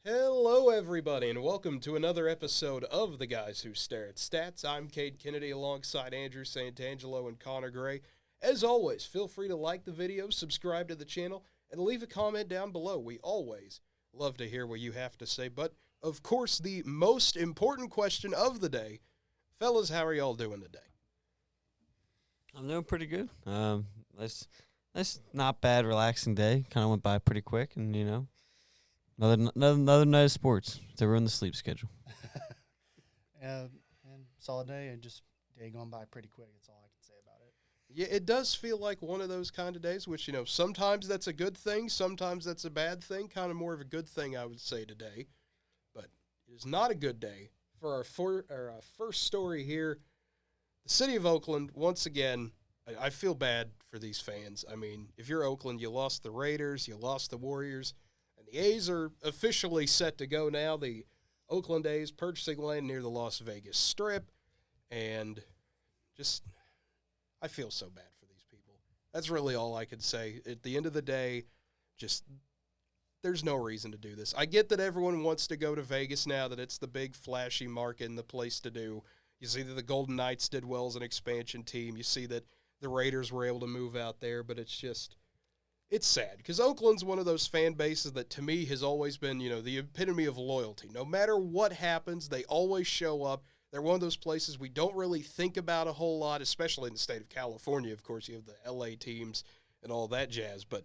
Hello, everybody, and welcome to another episode of The Guys Who Stare at Stats. I'm Cade Kennedy alongside Andrew Santangelo and Connor Gray. As always, feel free to like the video, subscribe to the channel, and leave a comment down below. We always love to hear what you have to say. But, of course, the most important question of the day, fellas, how are y'all doing today? I'm doing pretty good. Nice, not bad, relaxing day. Kind of went by pretty quick, and another night of sports to ruin the sleep schedule. And solid day, and just day going by pretty quick. That's all I can say about it. Yeah, it does feel like one of those kind of days, which, sometimes that's a good thing, sometimes that's a bad thing, kind of more of a good thing, I would say, today. But it is not a good day for our first story here. The city of Oakland, once again, I feel bad for these fans. I mean, if you're Oakland, you lost the Raiders, you lost the Warriors, and the A's are officially set to go now. The Oakland A's purchasing land near the Las Vegas Strip, and just, I feel so bad for these people. That's really all I could say. At the end of the day, just, there's no reason to do this. I get that everyone wants to go to Vegas now, that it's the big flashy market and the place to do. You see that the Golden Knights did well as an expansion team. You see that the Raiders were able to move out there, but it's sad because Oakland's one of those fan bases that to me has always been, the epitome of loyalty. No matter what happens, they always show up. They're one of those places we don't really think about a whole lot, especially in the state of California. Of course, you have the LA teams and all that jazz, but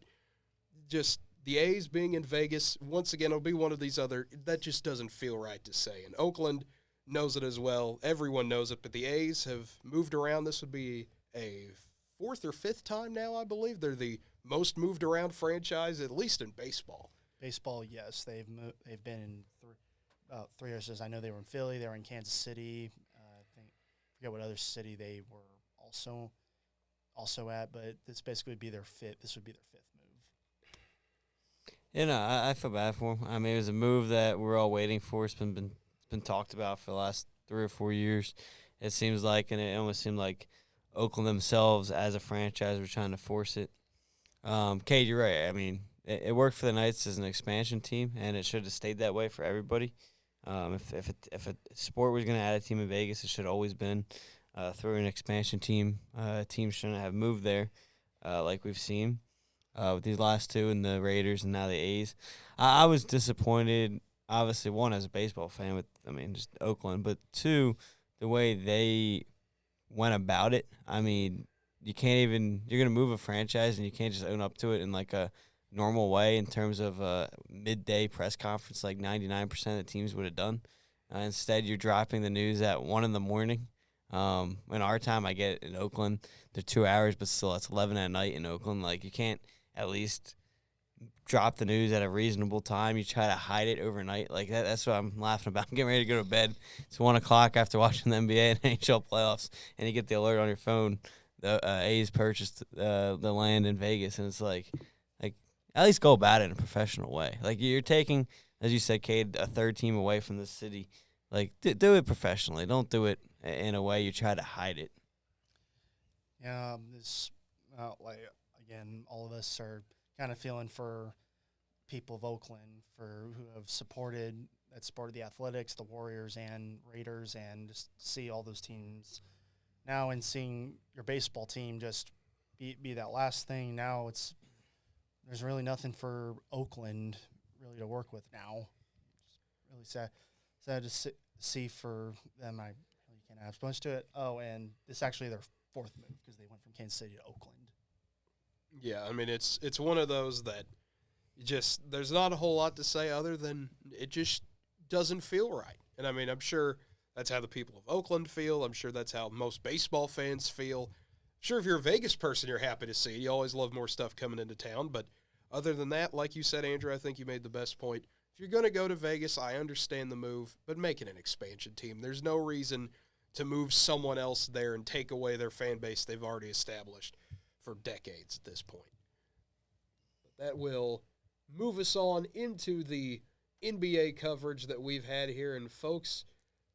just the A's being in Vegas, once again, it'll be one of these that just doesn't feel right to say. And Oakland knows it as well. Everyone knows it, but the A's have moved around. This would be a fourth or fifth time now, I believe. They're the most moved around franchise, at least in baseball. Baseball, yes, they've been in about 3 years. I know they were in Philly, they were in Kansas City. I forget what other city they were also at, but this basically would be their fifth. This would be their fifth move. I feel bad for them. I mean, it was a move that we're all waiting for. It's been talked about for the last 3 or 4 years. It seems like, and it almost seemed like Oakland themselves as a franchise were trying to force it. Cade, you're right. I mean, it worked for the Knights as an expansion team, and it should have stayed that way for everybody. If a sport was going to add a team in Vegas, it should have always been through an expansion team. Teams shouldn't have moved there like we've seen with these last two and the Raiders and now the A's. I was disappointed, obviously, one, as a baseball fan just Oakland, but two, the way they went about it. I mean, you're going to move a franchise and you can't just own up to it in like a normal way in terms of a midday press conference like 99% of the teams would have done. Instead, you're dropping the news at 1 in the morning. In our time, I get it in Oakland, they're 2 hours, but still it's 11 at night in Oakland. Like, you can't at least drop the news at a reasonable time. You try to hide it overnight. Like, that's what I'm laughing about. I'm getting ready to go to bed. It's 1 o'clock after watching the NBA and NHL playoffs, and you get the alert on your phone. The A's purchased the land in Vegas, and it's like at least go about it in a professional way. Like, you're taking, as you said, Cade, a third team away from the city. Like, do it professionally. Don't do it in a way you try to hide it. Yeah, again, all of us are kind of feeling for people of Oakland who have supported the Athletics, the Warriors, and Raiders, and just see all those teams now and seeing your baseball team just be that last thing. Now there's really nothing for Oakland really to work with now. It's really sad to see for them. I really can't add much to it. Oh, and it's actually their fourth move because they went from Kansas City to Oakland. Yeah, I mean, it's one of those that there's not a whole lot to say other than it just doesn't feel right. And I mean, I'm sure that's how the people of Oakland feel. I'm sure that's how most baseball fans feel. Sure, if you're a Vegas person, you're happy to see it. You always love more stuff coming into town. But other than that, like you said, Andrew, I think you made the best point. If you're going to go to Vegas, I understand the move, but make it an expansion team. There's no reason to move someone else there and take away their fan base they've already established for decades at this point. But that will move us on into the NBA coverage that we've had here. And, folks,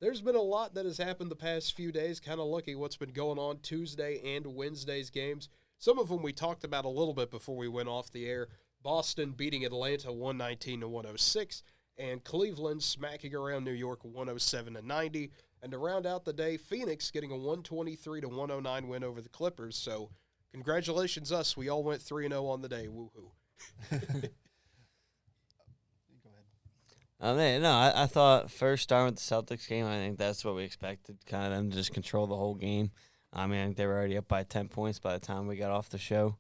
there's been a lot that has happened the past few days. Kind of looking what's been going on Tuesday and Wednesday's games. Some of them we talked about a little bit before we went off the air. Boston beating Atlanta 119-106, and Cleveland smacking around New York 107-90. And to round out the day, Phoenix getting a 123-109 win over the Clippers. So congratulations us. We all went 3-0 on the day. Woohoo. I thought first starting with the Celtics game, I think that's what we expected, kind of them to just control the whole game. I think they were already up by 10 points by the time we got off the show.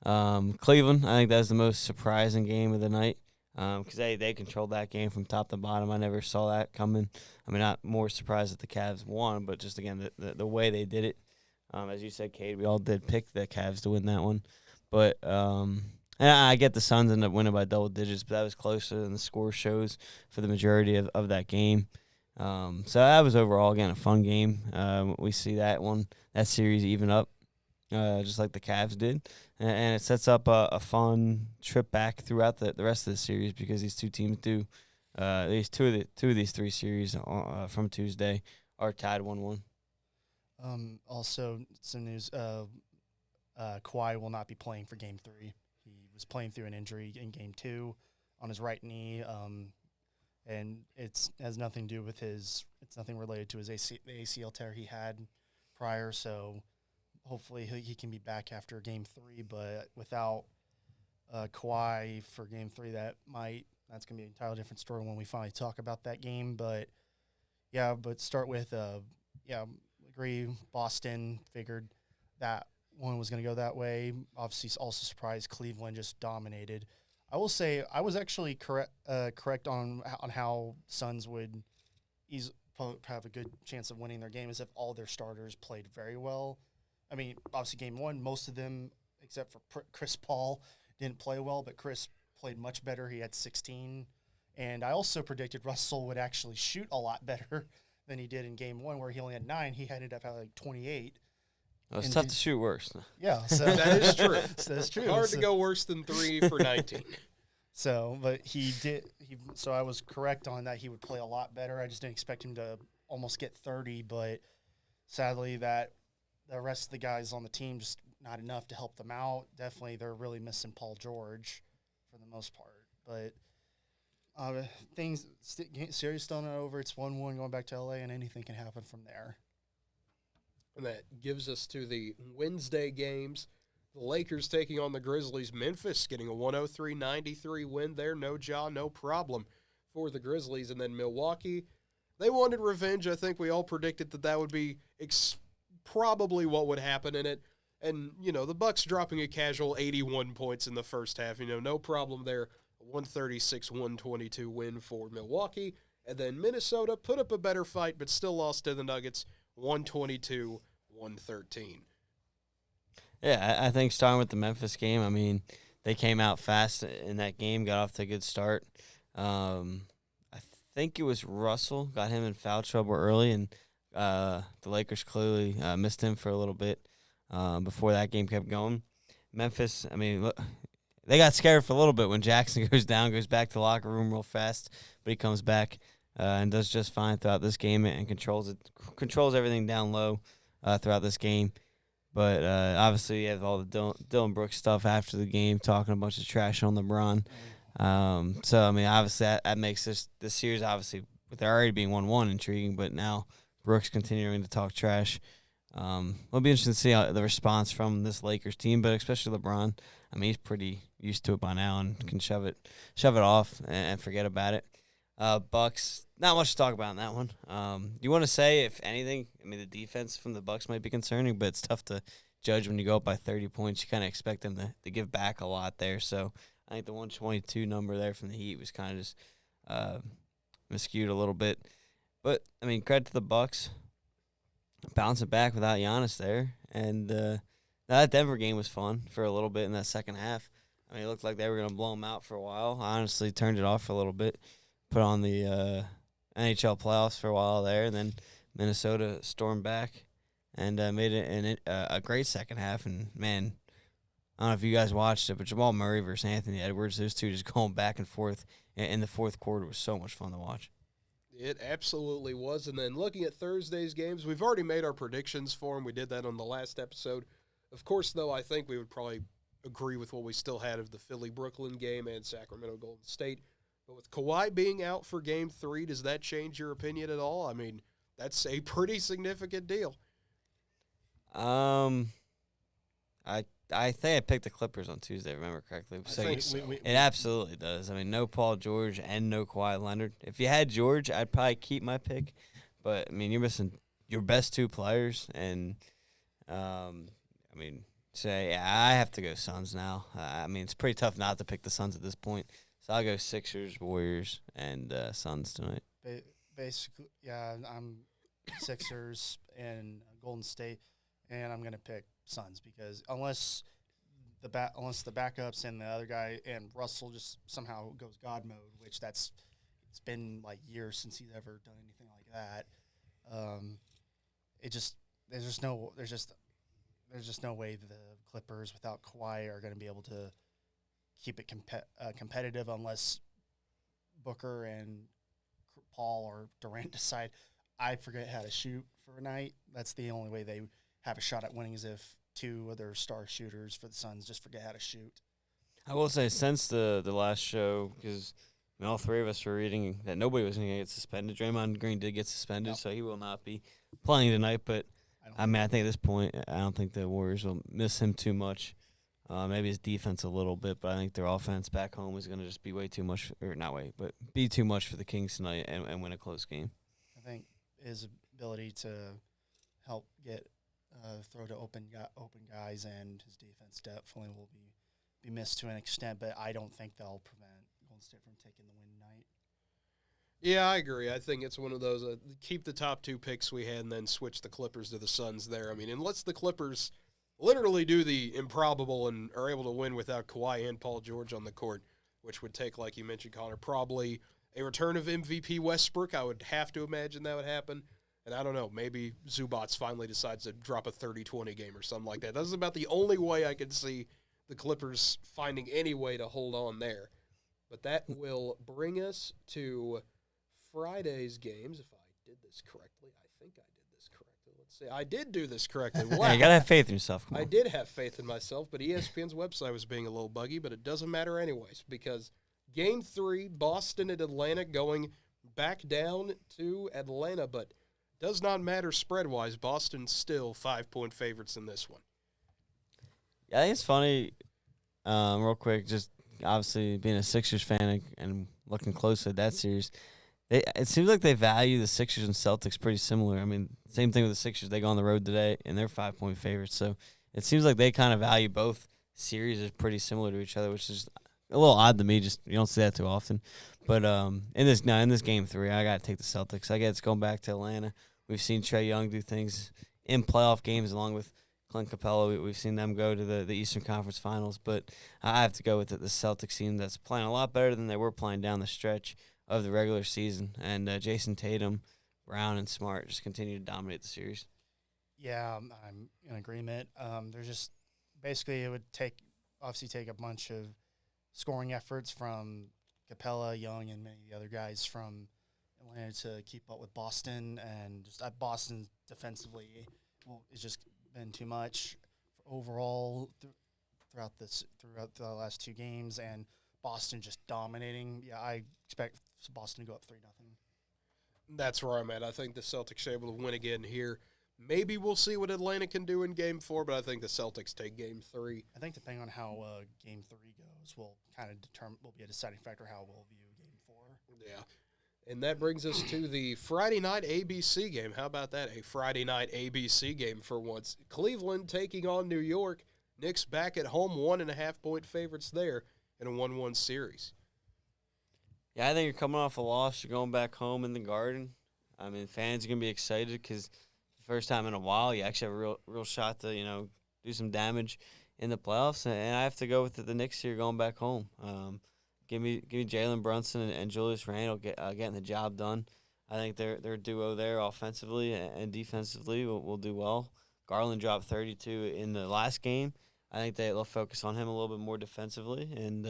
Cleveland, I think that was the most surprising game of the night because they controlled that game from top to bottom. I never saw that coming. Not more surprised that the Cavs won, but just, again, the way they did it. As you said, Cade, we all did pick the Cavs to win that one. But and I get the Suns ended up winning by double digits, but that was closer than the score shows for the majority of that game. So that was overall, again, a fun game. We see that series even up, just like the Cavs did. And it sets up a fun trip back throughout the rest of the series because these two teams do, at least two of these three series from Tuesday are tied 1-1. Also, some news, Kawhi will not be playing for Game 3. He was playing through an injury in Game 2 on his right knee, and it has nothing to do with it's nothing related to his ACL tear he had prior, so hopefully he can be back after Game 3, but without Kawhi for Game 3, that's going to be an entirely different story when we finally talk about that game, but start with, agree, Boston figured that one was going to go that way. Obviously, also surprised Cleveland just dominated. I will say I was actually correct on how Suns would have a good chance of winning their game is if all their starters played very well. Obviously, Game 1, most of them, except for Chris Paul, didn't play well, but Chris played much better. He had 16. And I also predicted Russell would actually shoot a lot better than he did in Game 1, where he only had 9. He ended up having like 28. It's tough to shoot worse. Yeah, so that is true. That's true. Hard to go worse than 3 for 19. But he did. So I was correct on that. He would play a lot better. I just didn't expect him to almost get 30. But sadly, that the rest of the guys on the team just not enough to help them out. Definitely, they're really missing Paul George for the most part. But series still not over. It's 1-1 going back to LA, and anything can happen from there. And that gives us to the Wednesday games. The Lakers taking on the Grizzlies. Memphis getting a 103-93 win there. No Ja, no problem for the Grizzlies. And then Milwaukee, they wanted revenge. I think we all predicted that would be probably what would happen in it. And, the Bucks dropping a casual 81 points in the first half. No problem there. 136-122 win for Milwaukee. And then Minnesota put up a better fight but still lost to the Nuggets. 122-113. Yeah, I think starting with the Memphis game, they came out fast in that game, got off to a good start. I think it was Russell, got him in foul trouble early, and the Lakers clearly missed him for a little bit before that game kept going. Memphis, look, they got scared for a little bit when Jackson goes back to the locker room real fast, but he comes back. And does just fine throughout this game and controls everything down low throughout this game. But obviously you have all the Dylan Brooks stuff after the game, talking a bunch of trash on LeBron. Obviously that makes this series, obviously, with there already being 1-1, intriguing, but now Brooks continuing to talk trash. It'll be interesting to see the response from this Lakers team, but especially LeBron. He's pretty used to it by now and can shove it off and forget about it. Bucks, not much to talk about in that one. You want to say, if anything, the defense from the Bucks might be concerning, but it's tough to judge when you go up by 30 points. You kind of expect them to give back a lot there. So I think the 122 number there from the Heat was kind of just skewed a little bit. But, credit to the Bucks. Bouncing back without Giannis there. And that Denver game was fun for a little bit in that second half. It looked like they were going to blow them out for a while. I honestly turned it off for a little bit. Put on the NHL playoffs for a while there, and then Minnesota stormed back and made it a great second half. And, man, I don't know if you guys watched it, but Jamal Murray versus Anthony Edwards, those two just going back and forth in the fourth quarter was so much fun to watch. It absolutely was. And then looking at Thursday's games, we've already made our predictions for them. We did that on the last episode. Of course, though, I think we would probably agree with what we still had of the Philly-Brooklyn game and Sacramento-Golden State. But with Kawhi being out for Game 3, does that change your opinion at all? I mean, that's a pretty significant deal. I think I picked the Clippers on Tuesday, if I remember correctly. I think so. It absolutely does. I mean, no Paul George and no Kawhi Leonard. If you had George, I'd probably keep my pick. But, I mean, you're missing your best two players. And, I have to go Suns now. I mean, it's pretty tough not to pick the Suns at this point. So I'll go Sixers, Warriors, and Suns tonight. Basically, yeah, I'm Sixers and Golden State, and I'm going to pick Suns because unless the backups and the other guy and Russell just somehow goes God mode, which it's been like years since he's ever done anything like that. There's just no way the Clippers without Kawhi are going to be able to keep it competitive unless Booker and Paul or Durant decide I forget how to shoot for a night. That's the only way they have a shot at winning is if two of their star shooters for the Suns just forget how to shoot. I will say since the last show, because all three of us were reading that nobody was going to get suspended. Draymond Green did get suspended, so he will not be playing tonight. But, I think at this point, I don't think the Warriors will miss him too much. Maybe his defense a little bit, but I think their offense back home is going to just be way too much, or not way, but be too much for the Kings tonight and win a close game. I think his ability to help get throw to open guys and his defense definitely will be missed to an extent, but I don't think they'll prevent Golden State from taking the win tonight. Yeah, I agree. I think it's one of those keep the top two picks we had and then switch the Clippers to the Suns there. I mean, unless the Clippers literally do the improbable and are able to win without Kawhi and Paul George on the court, which would take, like you mentioned, Connor, probably a return of MVP Westbrook. I would have to imagine that would happen. And I don't know, maybe Zubats finally decides to drop a 30-20 game or something like that. That's about the only way I could see the Clippers finding any way to hold on there. But that will bring us to Friday's games, if I did this correctly. I think I did this correctly. Let's see. I did do this correctly. Wow. Yeah, you got to have faith in yourself. Come on. I did have faith in myself, but ESPN's website was being a little buggy, but it doesn't matter anyways because Game 3, Boston at Atlanta going back down to Atlanta, but does not matter spread-wise. Boston's still 5-point favorites in this one. Yeah, I think it's funny, real quick, just obviously being a Sixers fan and looking closely at that series, it seems like they value the Sixers and Celtics pretty similar. I mean, same thing with the Sixers. They go on the road today, and they're 5-point favorites. So it seems like they kind of value both series as pretty similar to each other, which is a little odd to me. Just you don't see that too often. But in this Game 3, I got to take the Celtics. I guess going back to Atlanta. We've seen Trae Young do things in playoff games along with Clint Capella. We've seen them go to the Eastern Conference Finals. But I have to go with the Celtics team that's playing a lot better than they were playing down the stretch of the regular season. And Jason Tatum, Brown, and Smart just continue to dominate the series. Yeah, I'm in agreement. There's just basically it would obviously take a bunch of scoring efforts from Capella, Young, and many of the other guys from Atlanta to keep up with Boston, and just Boston defensively it's just been too much overall throughout the last two games, and Boston just dominating. Yeah, I expect Boston to go up 3-0. That's where I'm at. I think the Celtics are able to win again here. Maybe we'll see what Atlanta can do in Game 4, but I think the Celtics take Game 3. I think depending on how Game 3 goes, will be a deciding factor how we'll view Game 4. Yeah. And that brings us to the Friday night ABC game. How about that? A Friday night ABC game for once. Cleveland taking on New York. Knicks back at home, 1.5-point favorites there in a 1-1 series. Yeah, I think you're coming off a loss. You're going back home in the Garden. I mean, fans are going to be excited because the first time in a while you actually have a real shot to, do some damage in the playoffs. And I have to go with the Knicks here going back home. Give me Jalen Brunson and Julius Randle getting the job done. I think their duo there offensively and defensively will do well. Garland dropped 32 in the last game. I think they'll focus on him a little bit more defensively and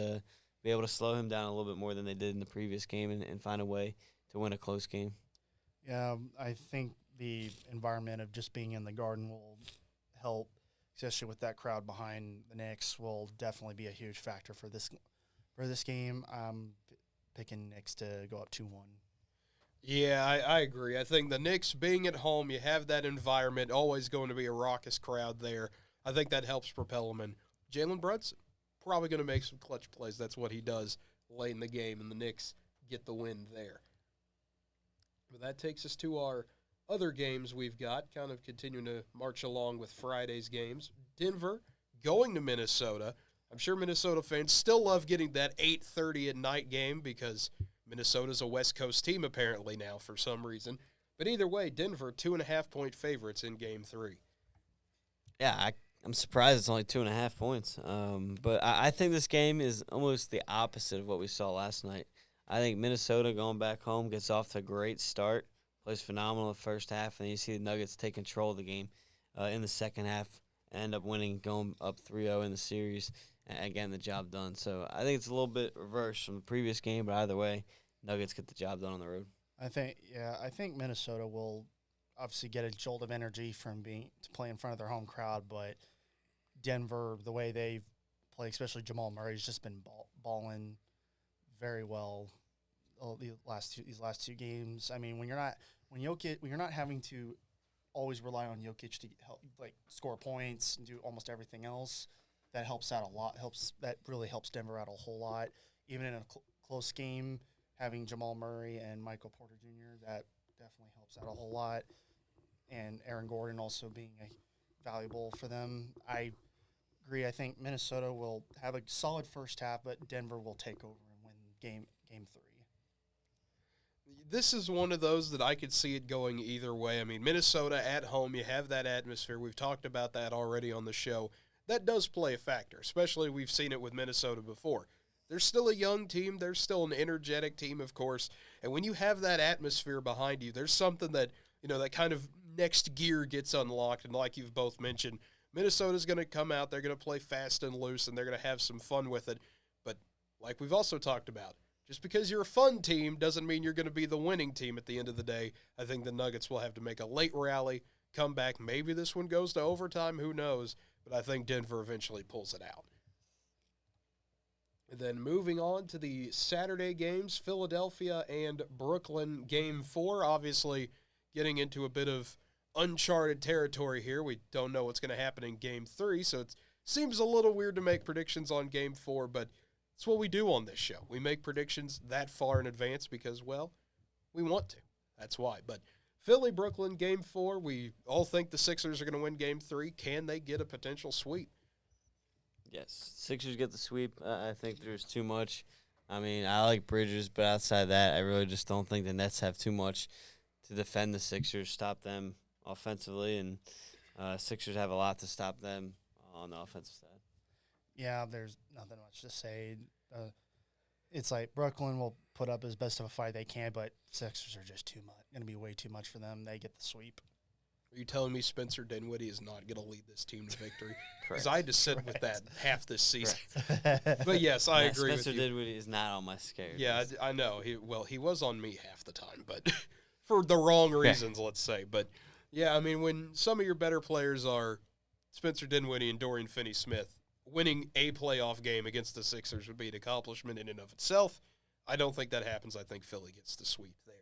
be able to slow him down a little bit more than they did in the previous game and find a way to win a close game. Yeah, I think the environment of just being in the Garden will help, especially with that crowd behind the Knicks, will definitely be a huge factor for this game. picking Knicks to go up 2-1. Yeah, I agree. I think the Knicks being at home, you have that environment, always going to be a raucous crowd there. I think that helps propel them. And Jalen Brunson, probably going to make some clutch plays. That's what he does late in the game, and the Knicks get the win there. But that takes us to our other games we've got, kind of continuing to march along with Friday's games. Denver going to Minnesota. I'm sure Minnesota fans still love getting that 8:30 at night game because Minnesota's a West Coast team apparently now for some reason. But either way, Denver 2.5-point favorites in Game 3. Yeah, I'm surprised it's only 2.5 points. But I think this game is almost the opposite of what we saw last night. I think Minnesota going back home gets off to a great start, plays phenomenal in the first half, and then you see the Nuggets take control of the game in the second half and end up winning, going up 3-0 in the series and getting the job done. So I think it's a little bit reversed from the previous game, but either way, Nuggets get the job done on the road. I think Minnesota will obviously get a jolt of energy from being to play in front of their home crowd, but Denver, the way they play, especially Jamal Murray's just been balling very well these last two games. I mean, when you're not having to always rely on Jokic to help score points and do almost everything else, that helps out a lot. That really helps Denver out a whole lot. Even in a close game, having Jamal Murray and Michael Porter Jr., that definitely helps out a whole lot. And Aaron Gordon also being valuable for them. I agree. I think Minnesota will have a solid first half, but Denver will take over and win game 3. This is one of those that I could see it going either way. I mean, Minnesota at home, you have that atmosphere. We've talked about that already on the show. That does play a factor, especially we've seen it with Minnesota before. They're still a young team. They're still an energetic team, of course. And when you have that atmosphere behind you, there's something that, that kind of next gear gets unlocked. And like you've both mentioned, Minnesota's going to come out. They're going to play fast and loose, and they're going to have some fun with it. But like we've also talked about, just because you're a fun team doesn't mean you're going to be the winning team at the end of the day. I think the Nuggets will have to make a late rally, come back. Maybe this one goes to overtime. Who knows? But I think Denver eventually pulls it out. And then moving on to the Saturday games, Philadelphia and Brooklyn Game 4. Obviously getting into a bit of uncharted territory here. We don't know what's going to happen in Game 3, so it seems a little weird to make predictions on Game 4, but it's what we do on this show. We make predictions that far in advance because, well, we want to. That's why. But Philly-Brooklyn Game 4, we all think the Sixers are going to win Game 3. Can they get a potential sweep? Yes, Sixers get the sweep. I think there's too much. I mean, I like Bridges, but outside of that, I really just don't think the Nets have too much to defend the Sixers, stop them offensively, and Sixers have a lot to stop them on the offensive side. Yeah, there's nothing much to say. It's like Brooklyn will put up as best of a fight they can, but Sixers are just too much. Going to be way too much for them. They get the sweep. Are you telling me Spencer Dinwiddie is not going to lead this team to victory? Because Correct. I had to sit with that half this season. But yes, I agree Spencer with you. Dinwiddie is not on my scare. Yeah, I know. He was on me half the time, but for the wrong reasons, let's say. But yeah, I mean, when some of your better players are Spencer Dinwiddie and Dorian Finney-Smith, winning a playoff game against the Sixers would be an accomplishment in and of itself. I don't think that happens. I think Philly gets the sweep there.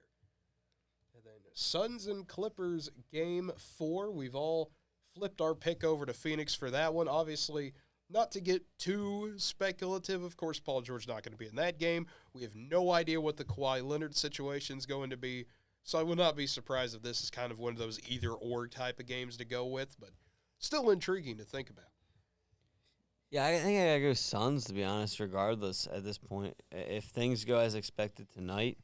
And then Suns and Clippers Game 4. We've all flipped our pick over to Phoenix for that one. Obviously, not to get too speculative. Of course, Paul George not going to be in that game. We have no idea what the Kawhi Leonard situation is going to be. So I would not be surprised if this is kind of one of those either-or type of games to go with, but still intriguing to think about. Yeah, I think I gotta go Suns, to be honest, regardless at this point. If things go as expected tonight,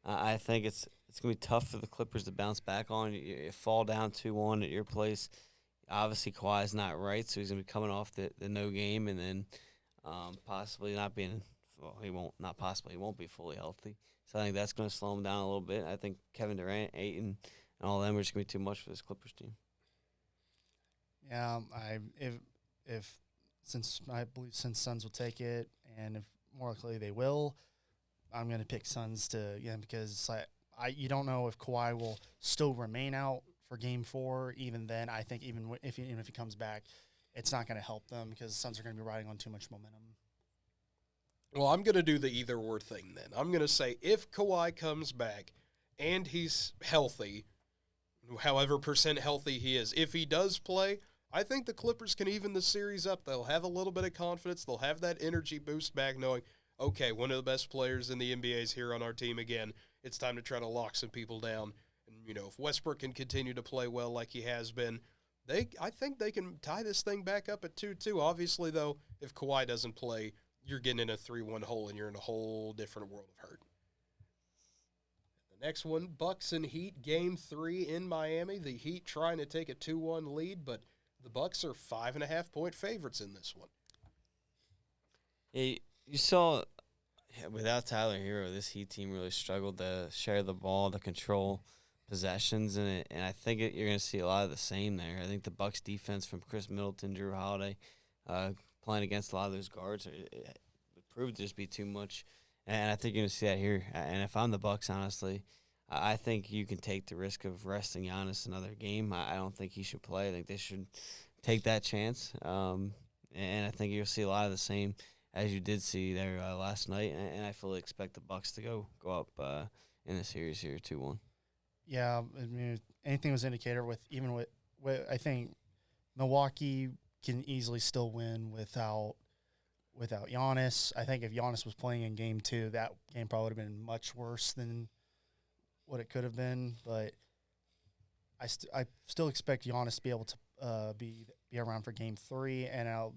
I think it's going to be tough for the Clippers to bounce back on. You fall down 2-1 at your place. Obviously, Kawhi's not right, so he's going to be coming off the no game and then possibly not being – well, he won't be fully healthy. So I think that's going to slow him down a little bit. I think Kevin Durant, Ayton, and all of them are just going to be too much for this Clippers team. Yeah, since Suns will take it, and if more likely they will, I'm going to pick Suns because it's like you don't know if Kawhi will still remain out for Game 4. Even then, I think even if he comes back, it's not going to help them because the Suns are going to be riding on too much momentum. Well, I'm going to do the either-or thing then. I'm going to say if Kawhi comes back and he's healthy, however percent healthy he is, if he does play, I think the Clippers can even the series up. They'll have a little bit of confidence. They'll have that energy boost back knowing, okay, one of the best players in the NBA is here on our team again. It's time to try to lock some people down. And, if Westbrook can continue to play well like he has been, I think they can tie this thing back up at 2-2. Obviously, though, if Kawhi doesn't play, you're getting in a 3-1 hole and you're in a whole different world of hurt. The next one, Bucks and Heat, Game 3 in Miami. The Heat trying to take a 2-1 lead, but the Bucks are 5.5-point favorites in this one. Hey, you saw, without Tyler Hero, this Heat team really struggled to share the ball, to control possessions, and I think you're going to see a lot of the same there. I think the Bucks defense from Chris Middleton, Drew Holiday, playing against a lot of those guards, it proved to just be too much. And I think you're going to see that here. And if I'm the Bucks, honestly, I think you can take the risk of resting Giannis another game. I don't think he should play. I think they should take that chance. And I think you'll see a lot of the same as you did see there last night. And I fully expect the Bucks to go up in the series here 2-1. Yeah, I mean, anything was indicator with I think Milwaukee can easily still win without Giannis. I think if Giannis was playing in Game 2, that game probably would have been much worse than what it could have been. But I still expect Giannis to be able to be around for Game 3, and I'll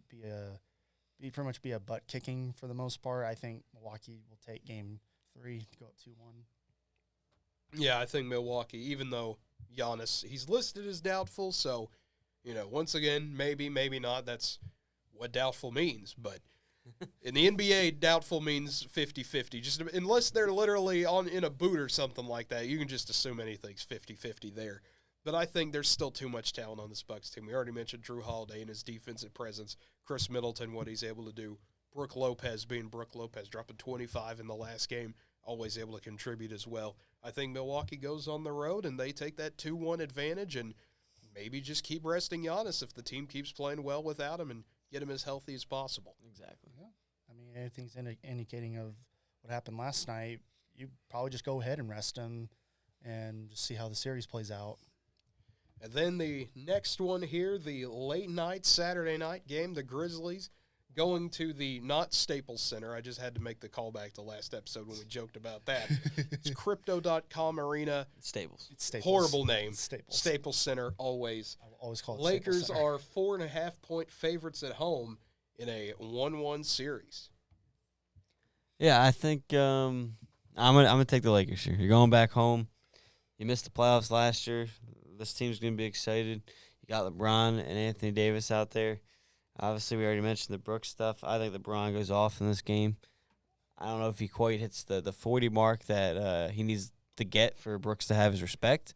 pretty much be a butt kicking for the most part. I think Milwaukee will take Game 3 to go up 2-1. Yeah, I think Milwaukee, even though Giannis, he's listed as doubtful, so, once again, maybe, maybe not. That's what doubtful means. But in the NBA, doubtful means 50-50. Just unless they're literally in a boot or something like that, you can just assume anything's 50-50 there. But I think there's still too much talent on this Bucks team. We already mentioned Drew Holiday and his defensive presence, Chris Middleton, what he's able to do, Brook Lopez being Brook Lopez, dropping 25 in the last game, always able to contribute as well. I think Milwaukee goes on the road and they take that 2-1 advantage and maybe just keep resting Giannis if the team keeps playing well without him and get him as healthy as possible. Exactly. Yeah. I mean, anything's indicating of what happened last night, you probably just go ahead and rest him and just see how the series plays out. And then the next one here, the late night Saturday night game, the Grizzlies going to the not Staples Center. I just had to make the callback to last episode when we joked about that. It's Crypto.com Arena. Staples. It's Staples. Horrible name. Staples. Staples Center, always. I'll always call it Lakers Staples Center. are 4.5-point favorites at home in a 1-1 series. Yeah, I think I'm gonna take the Lakers here. You're going back home. You missed the playoffs last year. This team's gonna be excited. You got LeBron and Anthony Davis out there. Obviously, we already mentioned the Brooks stuff. I think LeBron goes off in this game. I don't know if he quite hits the 40 mark that he needs to get for Brooks to have his respect,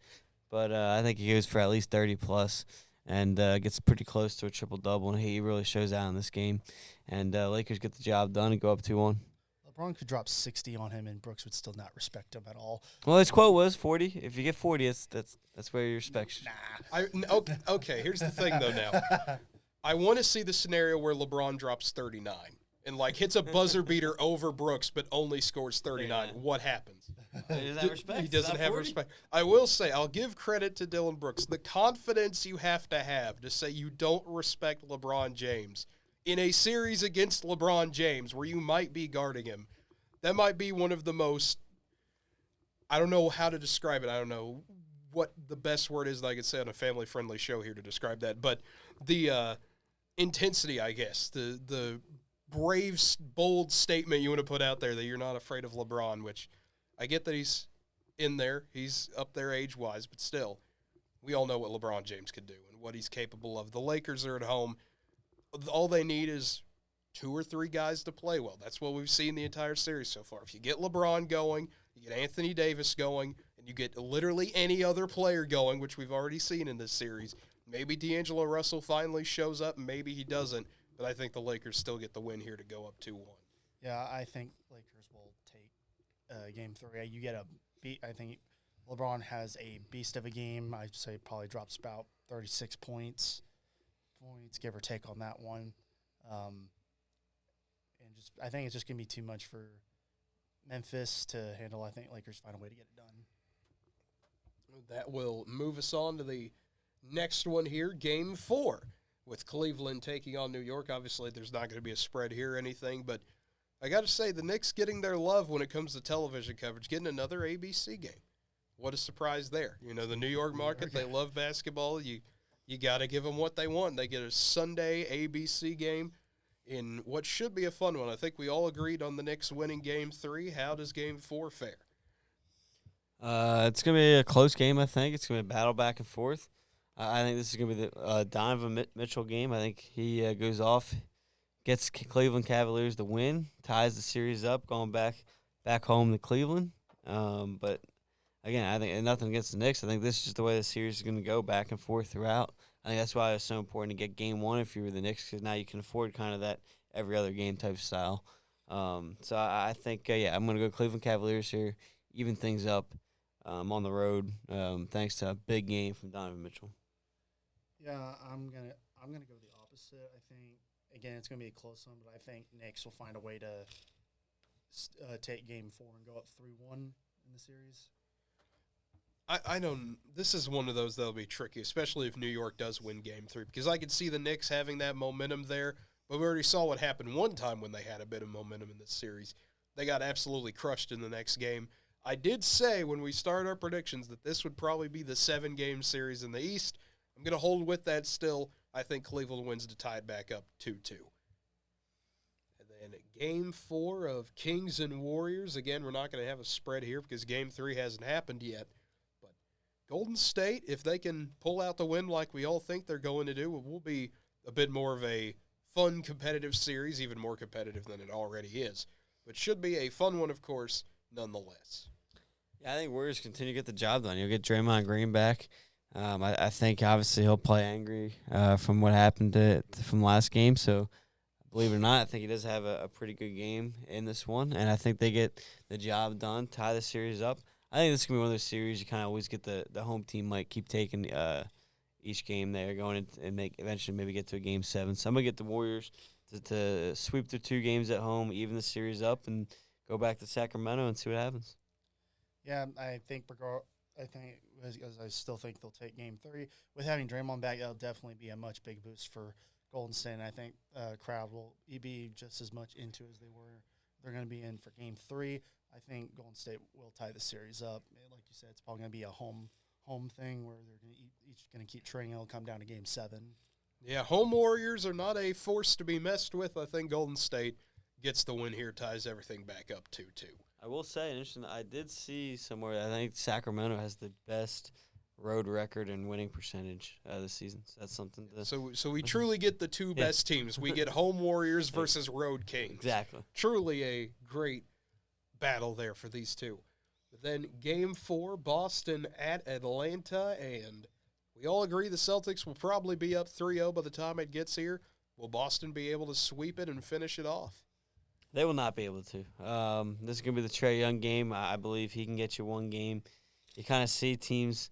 but I think he goes for at least 30+ and gets pretty close to a triple-double, and he really shows out in this game. And Lakers get the job done and go up 2-1. LeBron could drop 60 on him, and Brooks would still not respect him at all. Well, his quote was 40. If you get 40, that's where your respect. Okay, here's the thing, though, now. I want to see the scenario where LeBron drops 39 and, hits a buzzer beater over Brooks but only scores 39. What happens? He doesn't have respect. He doesn't have respect. I will say, I'll give credit to Dylan Brooks. The confidence you have to say you don't respect LeBron James in a series against LeBron James where you might be guarding him, that might be one of the most, I don't know how to describe it. I don't know what the best word is that I could say on a family-friendly show here to describe that, but the intensity, I guess, the brave, bold statement you want to put out there that you're not afraid of LeBron, which I get that he's in there. He's up there age-wise, but still, we all know what LeBron James could do and what he's capable of. The Lakers are at home. All they need is 2 or 3 guys to play well. That's what we've seen the entire series so far. If you get LeBron going, you get Anthony Davis going, and you get literally any other player going, which we've already seen in this series, maybe D'Angelo Russell finally shows up, maybe he doesn't, but I think the Lakers still get the win here to go up 2-1. Yeah, I think Lakers will take Game 3. You get a beat. I think LeBron has a beast of a game. I'd say probably drops about 36 points, give or take on that one. And I think it's just going to be too much for Memphis to handle. I think Lakers find a way to get it done. That will move us on to the next one here, Game 4, with Cleveland taking on New York. Obviously, there's not going to be a spread here or anything, but I got to say, the Knicks getting their love when it comes to television coverage, getting another ABC game. What a surprise there. You know, the New York market, they love basketball. You got to give them what they want. They get a Sunday ABC game in what should be a fun one. I think we all agreed on the Knicks winning Game 3. How does Game 4 fare? It's going to be a close game, I think. It's going to be a battle back and forth. I think this is going to be the Donovan Mitchell game. I think he goes off, gets Cleveland Cavaliers the win, ties the series up, going back home to Cleveland. But, again, I think nothing against the Knicks. I think this is just the way the series is going to go back and forth throughout. I think that's why it's so important to get Game 1 if you were the Knicks, because now you can afford kind of that every other game type style. So I think, I'm going to go Cleveland Cavaliers here, even things up on the road, thanks to a big game from Donovan Mitchell. Yeah, I'm gonna go the opposite. I think again it's gonna be a close one, but I think Knicks will find a way to take Game 4 and go up 3-1 in the series. I don't. This is one of those that'll be tricky, especially if New York does win Game 3, because I could see the Knicks having that momentum there. But we already saw what happened one time when they had a bit of momentum in this series. They got absolutely crushed in the next game. I did say when we started our predictions that this would probably be the 7-game series in the East. I'm going to hold with that still. I think Cleveland wins to tie it back up 2-2. And then Game 4 of Kings and Warriors. Again, we're not going to have a spread here because Game 3 hasn't happened yet. But Golden State, if they can pull out the win like we all think they're going to do, it will be a bit more of a fun, competitive series, even more competitive than it already is. But should be a fun one, of course, nonetheless. Yeah, I think Warriors continue to get the job done. You'll get Draymond Green back. I think obviously he'll play angry from what happened from last game. So, believe it or not, I think he does have a pretty good game in this one. And I think they get the job done, tie the series up. I think this is going to be one of those series you kind of always get the home team might keep taking each game there, going in and eventually maybe get to a Game 7. So I'm going to get the Warriors to sweep their 2 games at home, even the series up, and go back to Sacramento and see what happens. Yeah, I still think they'll take Game 3. With having Draymond back, that'll definitely be a much big boost for Golden State. And I think crowd will be just as much into as they're going to be in for Game 3. I think Golden State will tie the series up. Like you said, it's probably going to be a home thing where they're each going to keep training. It'll come down to Game 7. Yeah, home Warriors are not a force to be messed with. I think Golden State gets the win here, ties everything back up 2-2. I will say, interesting, I did see somewhere, I think Sacramento has the best road record and winning percentage this season. So that's something to... So we truly get the 2 best teams. We get home Warriors versus road Kings. Exactly. Truly a great battle there for these two. Then Game 4, Boston at Atlanta, and we all agree the Celtics will probably be up 3-0 by the time it gets here. Will Boston be able to sweep it and finish it off? They will not be able to. This is going to be the Trae Young game. I believe he can get you 1 game. You kind of see teams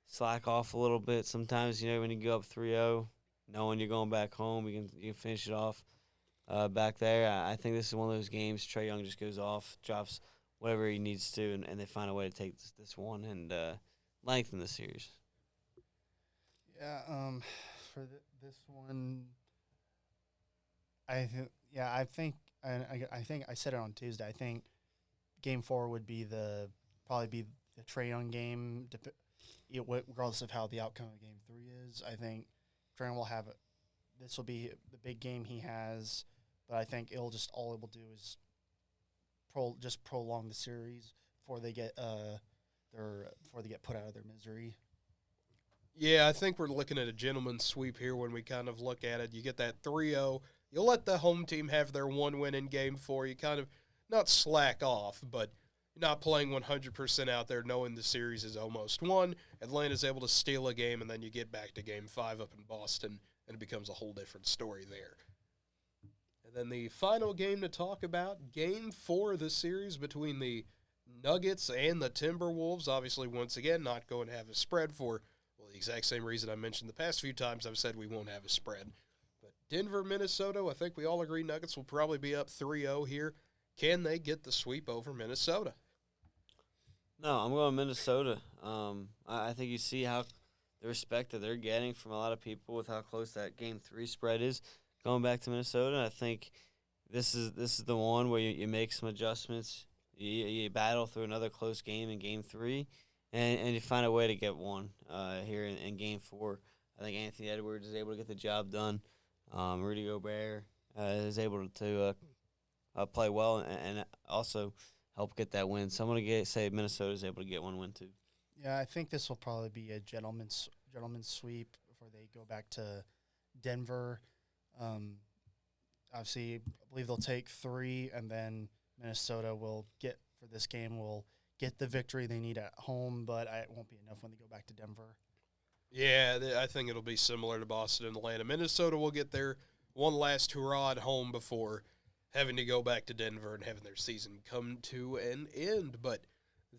slack off a little bit sometimes, when you go up 3-0, knowing you're going back home, you can finish it off back there. I think this is one of those games Trae Young just goes off, drops whatever he needs to, and they find a way to take this one and lengthen the series. Yeah, for this one, I think I said it on Tuesday. I think Game 4 would be probably be the Trae Young game, regardless of how the outcome of Game 3 is. I think Trae will have it. This will be the big game he has, but I think all it will do is prolong the series before they get put out of their misery. Yeah, I think we're looking at a gentleman's sweep here when we kind of look at it. You get that 3-0. You'll let the home team have their 1 win in Game 4. You kind of not slack off, but you're not playing 100% out there knowing the series is almost won. Atlanta's able to steal a game, and then you get back to Game 5 up in Boston, and it becomes a whole different story there. And then the final game to talk about, Game 4 of the series between the Nuggets and the Timberwolves. Obviously, once again, not going to have a spread for, well, the exact same reason I mentioned the past few times I've said we won't have a spread. But Denver, Minnesota, I think we all agree Nuggets will probably be up 3-0 here. Can they get the sweep over Minnesota? No, I'm going Minnesota. I think you see how the respect that they're getting from a lot of people with how close that Game 3 spread is going back to Minnesota. I think this is the one where you make some adjustments. You battle through another close game in Game 3, and you find a way to get one here in Game 4. I think Anthony Edwards is able to get the job done. Rudy Gobert is able to play well and also help get that win. So I'm going to say Minnesota is able to get one win too. Yeah, I think this will probably be a gentleman's sweep before they go back to Denver. Obviously, I believe they'll take 3, and then Minnesota will get the victory they need at home, but it won't be enough when they go back to Denver. Yeah, I think it'll be similar to Boston and Atlanta. Minnesota will get their one last hurrah at home before having to go back to Denver and having their season come to an end. But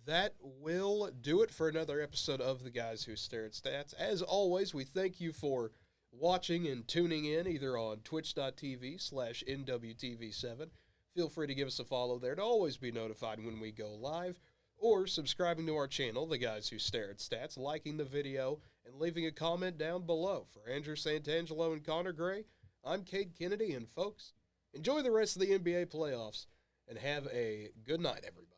that will do it for another episode of The Guys Who Stare at Stats. As always, we thank you for watching and tuning in either on twitch.tv/NWTV7. Feel free to give us a follow there to always be notified when we go live, or subscribing to our channel, The Guys Who Stare at Stats, liking the video, and leaving a comment down below. For Andrew Santangelo and Connor Gray, I'm Cade Kennedy, and folks, enjoy the rest of the NBA playoffs, and have a good night, everybody.